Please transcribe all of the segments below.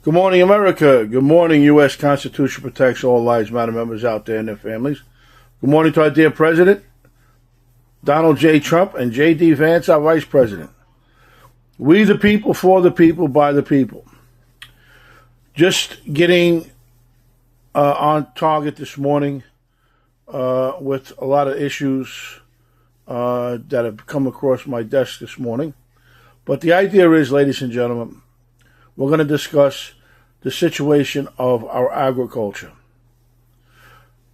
Good morning, America. Good morning, U.S. Constitution protects all lives matter members out there and their families. Good morning to our dear President, Donald J. Trump, and J.D. Vance, our Vice President. We the people, for the people, by the people. Just getting on target this morning with a lot of issues that have come across my desk this morning. But the idea is, ladies and gentlemen, we're going to discuss the situation of our agriculture,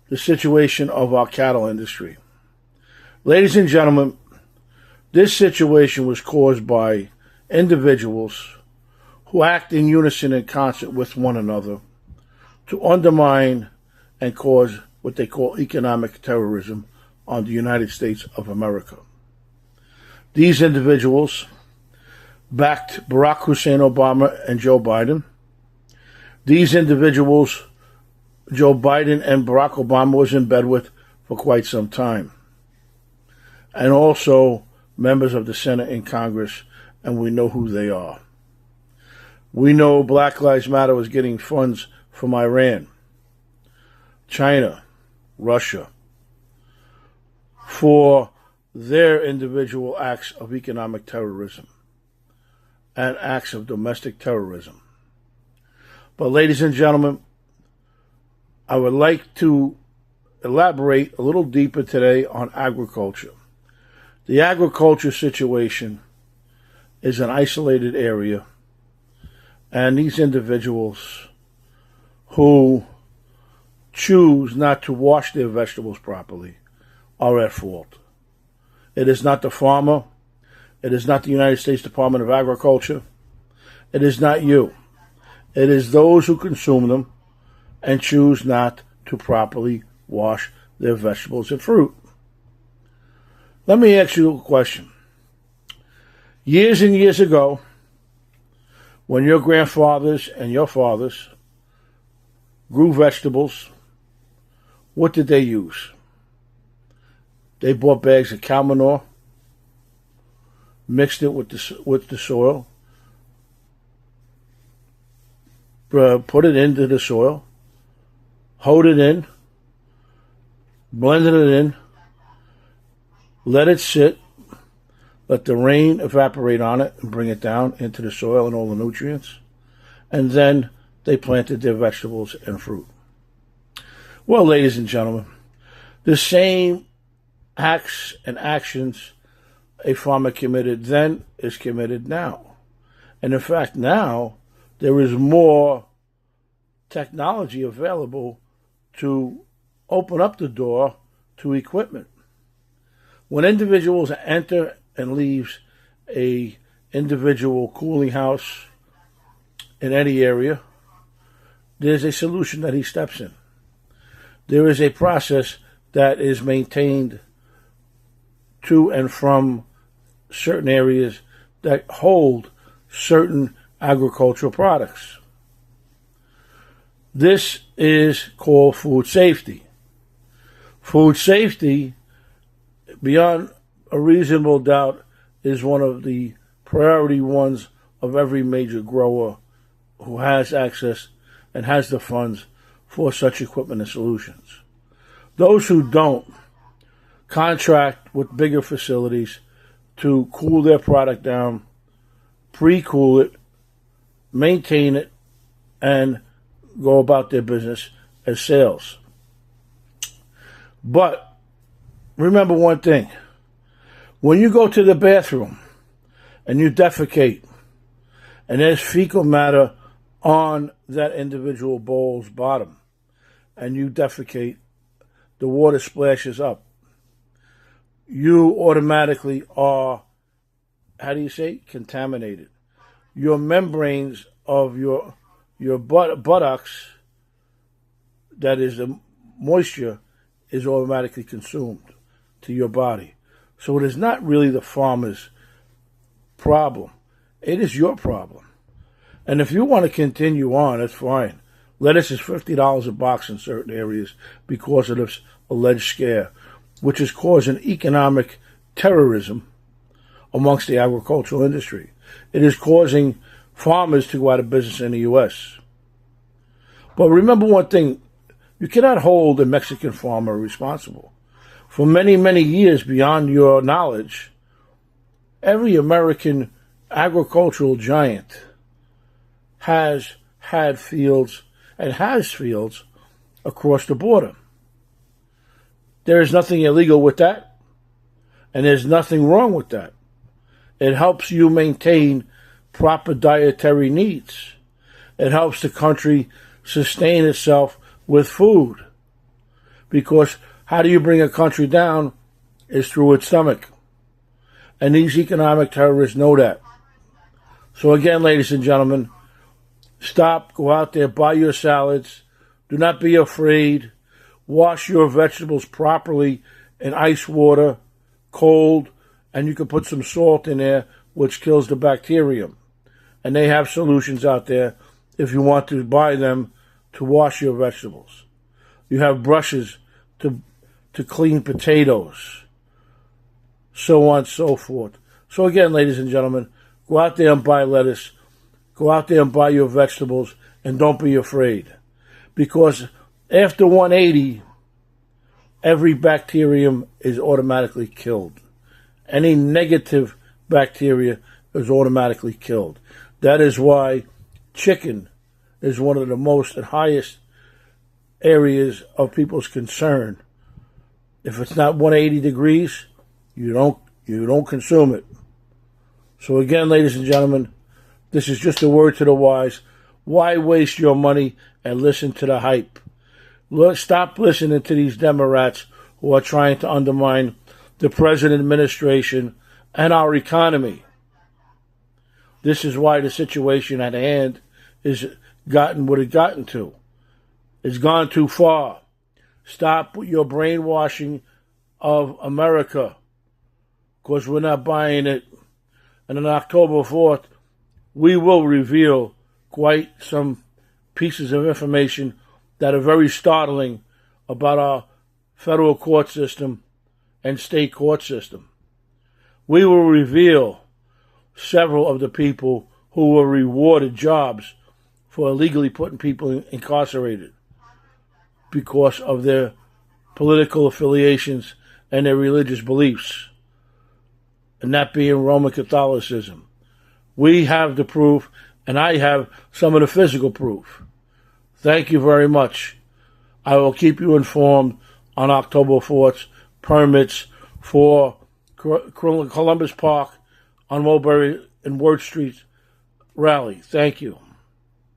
the situation of our cattle industry. Ladies and gentlemen, this situation was caused by individuals who act in unison and concert with one another to undermine and cause what they call economic terrorism on the United States of America. These individuals backed Barack Hussein Obama and Joe Biden. These individuals, Joe Biden and Barack Obama was in bed with for quite some time. And also members of the Senate and Congress, and we know who they are. We know Black Lives Matter was getting funds from Iran, China, Russia, for their individual acts of economic terrorism and acts of domestic terrorism. But ladies and gentlemen, I would like to elaborate a little deeper today on agriculture. The agriculture situation is an isolated area, and these individuals who choose not to wash their vegetables properly are at fault. It is not the farmer. It is not the United States Department of Agriculture. It is not you. It is those who consume them and choose not to properly wash their vegetables and fruit. Let me ask you a question. Years and years ago, when your grandfathers and your fathers grew vegetables, what did they use? They bought bags of cow manure, mixed it with the soil, put it into the soil, hoed it in, blended it in, let it sit, let the rain evaporate on it and bring it down into the soil and all the nutrients, and then they planted their vegetables and fruit. Well, ladies and gentlemen, the same acts and actions a farmer committed then is committed now. And in fact, now there is more technology available to open up the door to equipment. When individuals enter and leave a individual cooling house in any area, there's a solution that he steps in. There is a process that is maintained to and from certain areas that hold certain agricultural products. This is called food safety. Food safety, beyond a reasonable doubt, is one of the priority ones of every major grower who has access and has the funds for such equipment and solutions. Those who don't contract with bigger facilities to cool their product down, pre-cool it, maintain it, and go about their business as sales. But remember one thing. When you go to the bathroom and you defecate and there's fecal matter on that individual bowl's bottom and you defecate, the water splashes up. You automatically are, contaminated. Your membranes of your buttocks, that is the moisture, is automatically consumed to your body. So it is not really the farmer's problem. It is your problem. And if you want to continue on, that's fine. Lettuce is $50 a box in certain areas because of this alleged scare, which is causing economic terrorism amongst the agricultural industry. It is causing farmers to go out of business in the U.S. But remember one thing, you cannot hold a Mexican farmer responsible. For many, many years beyond your knowledge, every American agricultural giant has had fields and has fields across the border. There is nothing illegal with that, and there's nothing wrong with that. It helps you maintain proper dietary needs. It helps the country sustain itself with food. Because how do you bring a country down is through its stomach. And these economic terrorists know that. So again, ladies and gentlemen, stop, go out there, buy your salads. Do not be afraid. Wash your vegetables properly in ice water, cold, and you can put some salt in there, which kills the bacterium. And they have solutions out there if you want to buy them to wash your vegetables. You have brushes to clean potatoes, so on and so forth. So again, ladies and gentlemen, go out there and buy lettuce. Go out there and buy your vegetables, and don't be afraid. Because after 180, every bacterium is automatically killed. Any negative bacteria is automatically killed. That is why chicken is one of the most and highest areas of people's concern. If it's not 180 degrees, you don't consume it. So again, ladies and gentlemen, this is just a word to the wise. Why waste your money and listen to the hype? Stop listening to these Democrats who are trying to undermine the present administration and our economy. This is why the situation at hand is gotten what it gotten to. It's gone too far. Stop with your brainwashing of America, because we're not buying it. And on October 4th, we will reveal quite some pieces of information that are very startling about our federal court system and state court system. We will reveal several of the people who were rewarded jobs for illegally putting people incarcerated because of their political affiliations and their religious beliefs, and that being Roman Catholicism. We have the proof, and I have some of the physical proof. Thank you very much. I will keep you informed on October 4th permits for Columbus Park on Mulberry and Word Street rally. Thank you.